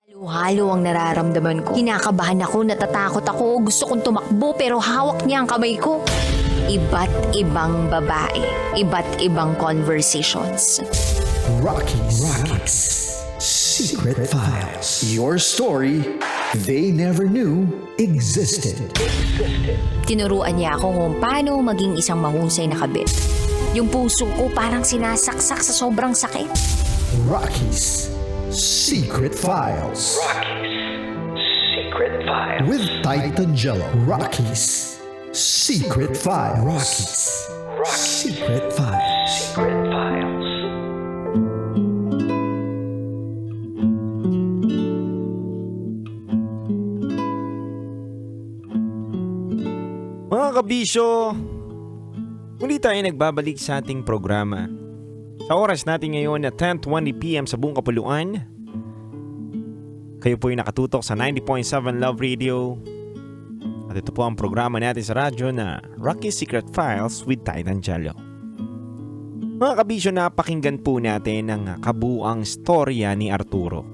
Halo ang nararamdaman ko. Kinakabahan ako, natatakot ako, gusto kong tumakbo pero hawak niya ang kamay ko. Iba't ibang babae, iba't ibang conversations. Rocky's Secret Files. Your story they never knew existed. Tinuruan niya ako kung paano maging isang mahusay na kabit. Yung puso ko parang sinasaksak sa sobrang sakit. Rocky's Secret Files. Secret Files. With Titan Jello. Rocky's Secret Files. Secret Files. Secret Files. Mga kabisyo, muli tayo nagbabalik sa ating programa. Sa oras natin ngayon na 10:20 PM sa buong kapuluan, kayo po ay nakatutok sa 90.7 Love Radio. At ito po ang programa natin sa radyo na Rocky's Secret Files with Titan Jello. Mga kabisyo, napakinggan po natin ang kabuang storya ni Arturo.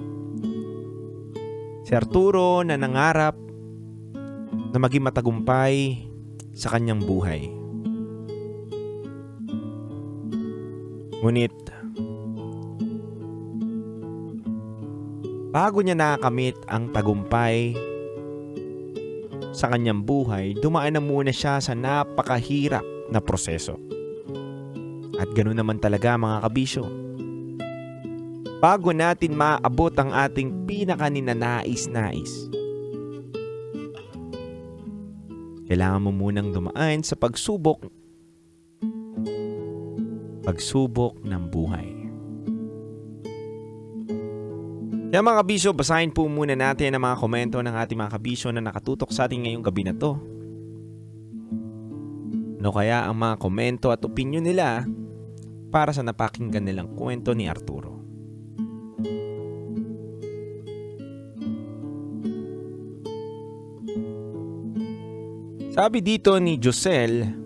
Si Arturo na nangarap na maging matagumpay sa kanyang buhay. Ngunit, bago niya nakamit ang tagumpay sa kanyang buhay, dumaan na muna siya sa napakahirap na proseso. At ganoon naman talaga mga kabisyo. Bago natin maabot ang ating pinakaninanais-nais, kailangan mo munang dumaan sa pagsubok ng buhay. Kaya mga kabisyo, basahin po muna natin ang mga komento ng ating mga kabisyo na nakatutok sa ating ngayong gabi na to. Ano kaya ang mga komento at opinion nila para sa napakinggan nilang kwento ni Arturo? Sabi dito ni Josel,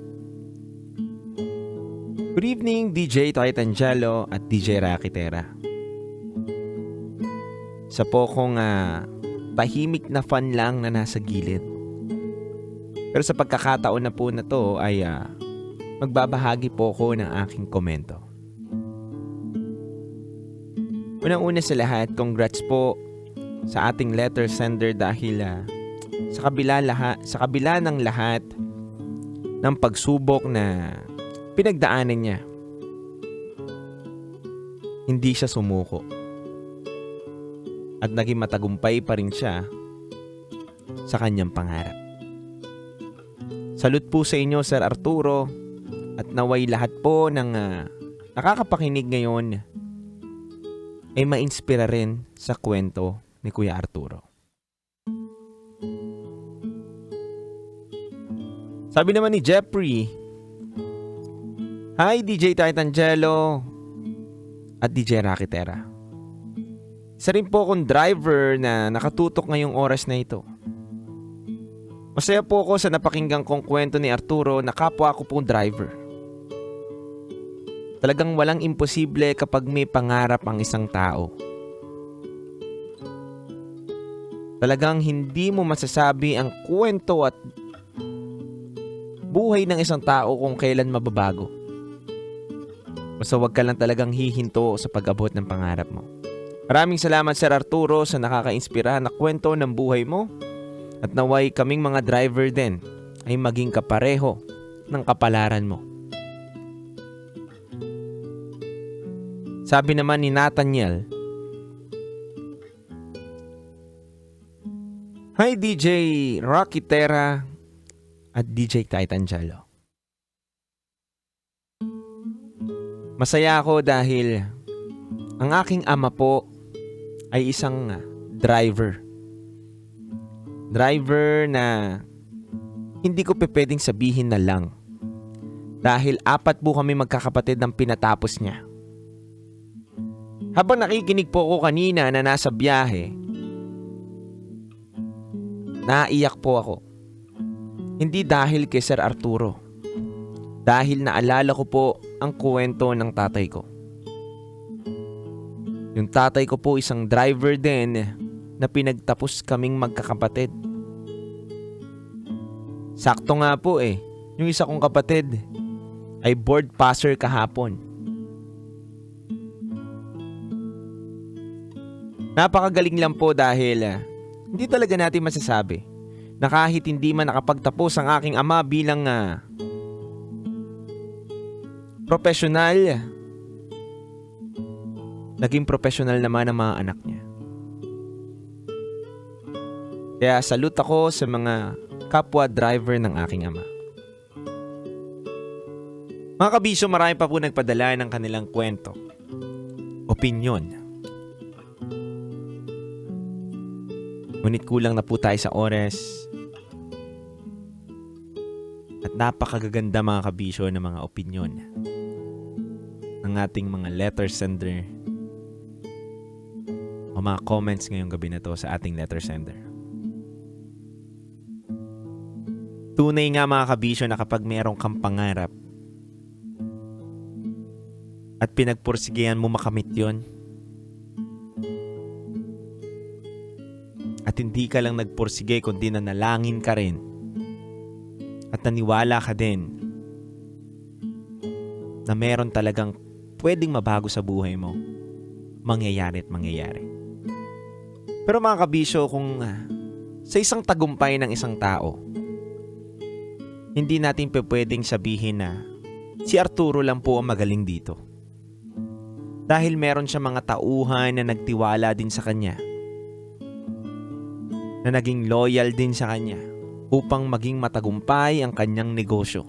"Good evening DJ Titan Jello at DJ Rakitera. Sa po kong tahimik na fan lang na nasa gilid. Pero sa pagkakataon na po na to ay magbabahagi po ko ng aking komento. Unang-una sa lahat, congrats po sa ating letter sender dahil sa kabila ng lahat ng pagsubok na pinagdaanan niya, hindi siya sumuko. At naging matagumpay pa rin siya sa kanyang pangarap. Salute po sa inyo, Sir Arturo, at naway lahat po ng nakakapakinig ngayon ay ma-inspira rin sa kwento ni Kuya Arturo." Sabi naman ni Jeffrey, "Hi DJ Titan Jello at DJ Rakitera. Isa rin po akong driver na nakatutok ngayong oras na ito. Masaya po ako sa napakinggan kong kwento ni Arturo na kapwa ko pong driver. Talagang walang imposible kapag may pangarap ang isang tao. Talagang hindi mo masasabi ang kwento at buhay ng isang tao kung kailan mababago. Basta wag ka lang talagang hihinto sa pag-abot ng pangarap mo. Maraming salamat Sir Arturo sa nakaka-inspira na kwento ng buhay mo at naway kaming mga driver din ay maging kapareho ng kapalaran mo." Sabi naman ni Nathaniel, "Hi DJ Rakitera at DJ Titan Jello. Masaya ako dahil ang aking ama po ay isang driver. Driver na hindi ko pwedeng sabihin na lang. Dahil 4 po kami magkakapatid ng pinatapos niya. Habang nakikinig po ako kanina na nasa biyahe, naiyak po ako. Hindi dahil kay Sir Arturo. Dahil naalala ko po ang kwento ng tatay ko. Yung tatay ko po isang driver din na pinagtapos kaming magkakapatid. Sakto nga po yung isa kong kapatid ay board passer kahapon. Napakagaling lang po dahil hindi talaga natin masasabi na kahit hindi man nakapagtapos ang aking ama bilang profesional, naging profesional naman ang mga anak niya. Kaya salute ako sa mga kapwa driver ng aking ama. Mga kabisyo, marami pa po nagpadala ng kanilang kwento, opinyon. Ngunit kulang na po tayo sa oras. At napakagaganda mga kabisyo ng mga opinyon ng ating mga letter sender o mga comments ngayong gabi na to sa ating letter sender. Tunay nga mga kabisyo na kapag merong kang pangarap at pinagpursigihan mo makamit yon, at hindi ka lang nagpursige kundi nanalangin ka rin at naniwala ka din na meron talagang pwedeng mabago sa buhay mo, mangyayari at mangyayari. Pero mga kabisyo, kung sa isang tagumpay ng isang tao, hindi natin pwedeng sabihin na si Arturo lang po ang magaling dito. Dahil meron siya mga tauhan na nagtiwala din sa kanya, na naging loyal din sa kanya upang maging matagumpay ang kanyang negosyo.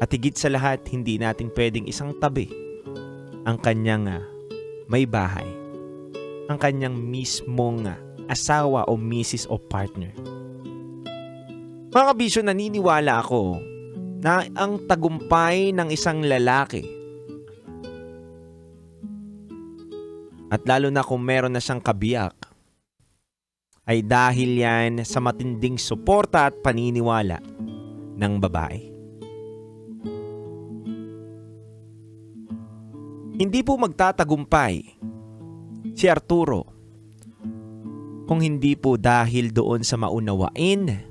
At higit sa lahat, hindi natin pwedeng isang tabi ang kanyang may bahay, ang kanyang mismong asawa o misis o partner. Mga kabisyo, naniniwala ako na ang tagumpay ng isang lalaki, at lalo na kung meron na siyang kabiyak, ay dahil yan sa matinding suporta at paniniwala ng babae. Hindi po magtatagumpay si Arturo kung hindi po dahil doon sa maunawain,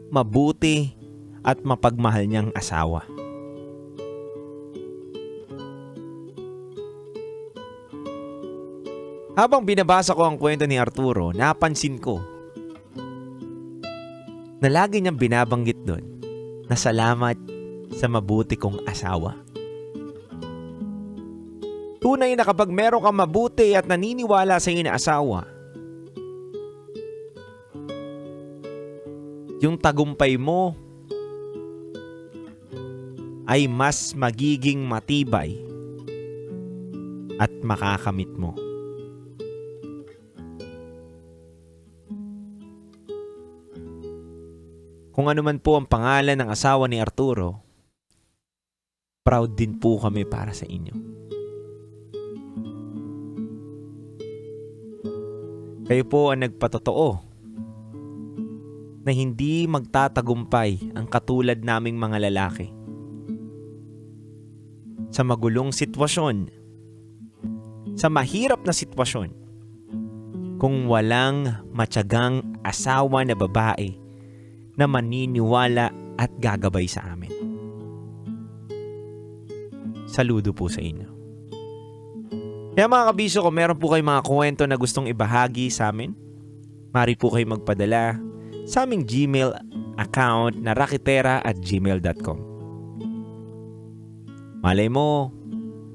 mabuti at mapagmahal niyang asawa. Habang binabasa ko ang kwento ni Arturo, napansin ko na lagi niyang binabanggit doon na salamat sa mabuti kong asawa. Tunay na kapag meron kang mabuti at naniniwala sa iyo na asawa, yung tagumpay mo ay mas magiging matibay at makakamit mo. Kung ano man po ang pangalan ng asawa ni Arturo, proud din po kami para sa inyo. Kayo po ang nagpatotoo na hindi magtatagumpay ang katulad naming mga lalaki sa magulong sitwasyon, sa mahirap na sitwasyon, kung walang matyagang asawa na babae na maniniwala at gagabay sa amin. Saludo po sa inyo. Kaya mga kabisyo, kung meron po kayong mga kwento na gustong ibahagi sa amin, maaari po kayo magpadala sa aming Gmail account na rakitera@gmail.com. Malay mo,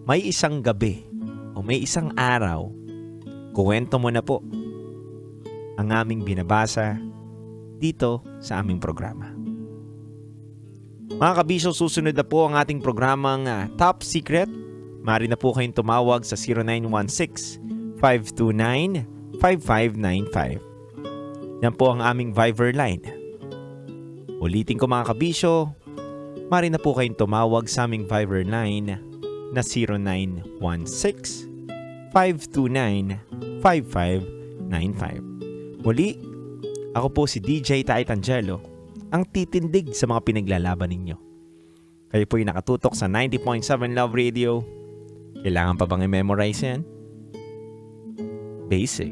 may isang gabi o may isang araw, kuwento mo na po ang aming binabasa dito sa aming programa. Mga kabisyo, susunod na po ang ating programang Top Secret. Maaari na po kayong tumawag sa 0916-529-5595. Yan po ang aming Viber line. Ulitin ko mga kabisyo, maaari na po kayong tumawag sa aming Viber line na 0916-529-5595. Muli, ako po si DJ Tait Angelo, ang titindig sa mga pinaglalaban ninyo. Kayo po'y nakatutok sa 90.7 Love Radio. Kailangan pa bang i-memorize yan? Basic.